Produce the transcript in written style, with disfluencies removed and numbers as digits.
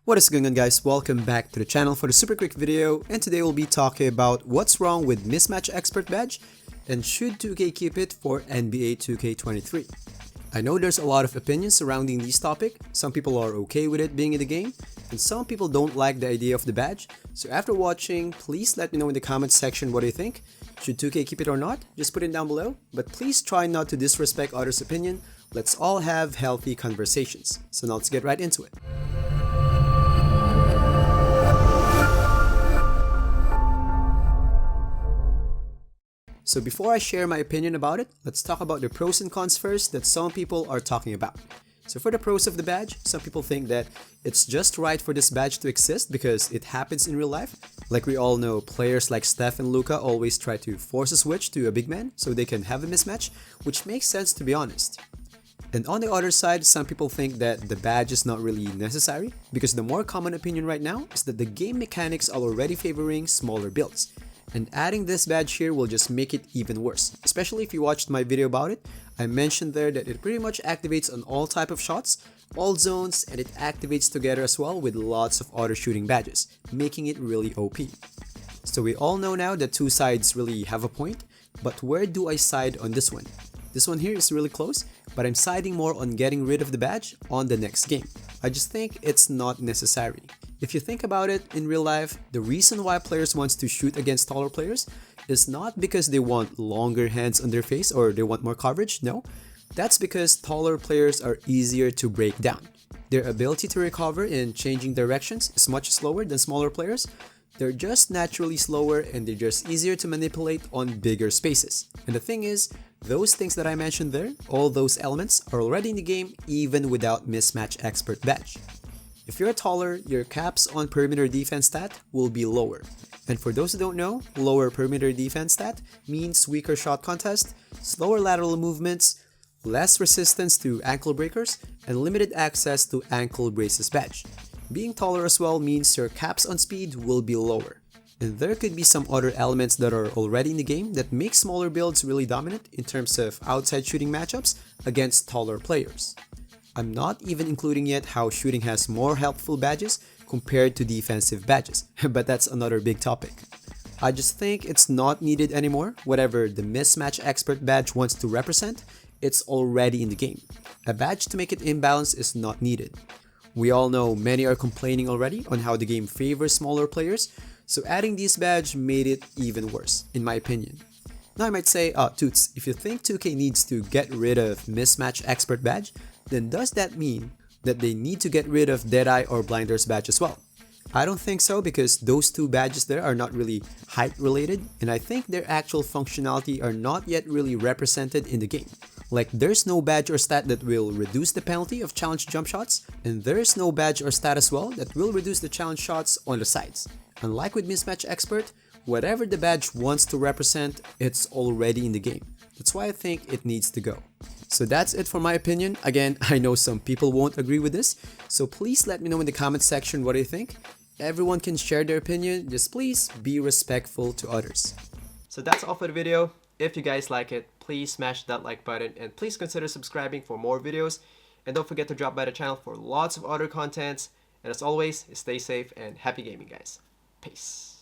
What is going on, guys? Welcome back to the channel for the super quick video, and today we'll be talking about what's wrong with Mismatch Expert badge and should 2K keep it for NBA 2K23. I know there's a lot of opinions surrounding this topic. Some people are okay with it being in the game, and some people don't like the idea of the badge. So after watching, please let me know in the comments section what you think. Should 2K keep it or not? Just put it down below, but please try not to disrespect others' opinion. Let's all have healthy conversations. So now let's get right into it. So before I share my opinion about it, let's talk about the pros and cons first that some people are talking about. So for the pros of the badge, some people think that it's just right for this badge to exist because it happens in real life. Like we all know, players like Steph and Luka always try to force a switch to a big man so they can have a mismatch, which makes sense to be honest. And on the other side, some people think that the badge is not really necessary because the more common opinion right now is that the game mechanics are already favoring smaller builds. And adding this badge here will just make it even worse. Especially if you watched my video about it, I mentioned there that it pretty much activates on all type of shots, all zones, and it activates together as well with lots of auto shooting badges, making it really OP. So we all know now that two sides really have a point, but where do I side on this one? This one here is really close, but I'm siding more on getting rid of the badge on the next game. I just think it's not necessary. If you think about it, in real life, the reason why players want to shoot against taller players is not because they want longer hands on their face or they want more coverage, no. That's because taller players are easier to break down. Their ability to recover in changing directions is much slower than smaller players. They're just naturally slower and they're just easier to manipulate on bigger spaces. And the thing is, those things that I mentioned there, all those elements are already in the game even without Mismatch Expert badge. If you're taller, your caps on perimeter defense stat will be lower. And for those who don't know, lower perimeter defense stat means weaker shot contest, slower lateral movements, less resistance to ankle breakers, and limited access to ankle braces badge. Being taller as well means your caps on speed will be lower. And there could be some other elements that are already in the game that make smaller builds really dominant in terms of outside shooting matchups against taller players. I'm not even including yet how shooting has more helpful badges compared to defensive badges, but that's another big topic. I just think it's not needed anymore. Whatever the Mismatch Expert badge wants to represent, it's already in the game. A badge to make it imbalanced is not needed. We all know many are complaining already on how the game favors smaller players, so adding this badge made it even worse, in my opinion. Now I might say, Toots, if you think 2K needs to get rid of Mismatch Expert badge, then does that mean that they need to get rid of Deadeye or Blinders badge as well? I don't think so because those two badges there are not really height related, and I think their actual functionality are not yet really represented in the game. Like there's no badge or stat that will reduce the penalty of challenge jump shots, and there's no badge or stat as well that will reduce the challenge shots on the sides. Unlike with Mismatch Expert, whatever the badge wants to represent, it's already in the game. That's why I think it needs to go. So that's it for my opinion. Again, I know some people won't agree with this, so please let me know in the comment section what you think. Everyone can share their opinion, just please be respectful to others. So that's all for the video. If you guys like it, please smash that like button and please consider subscribing for more videos. And don't forget to drop by the channel for lots of other contents. And as always, stay safe and happy gaming, guys. Peace.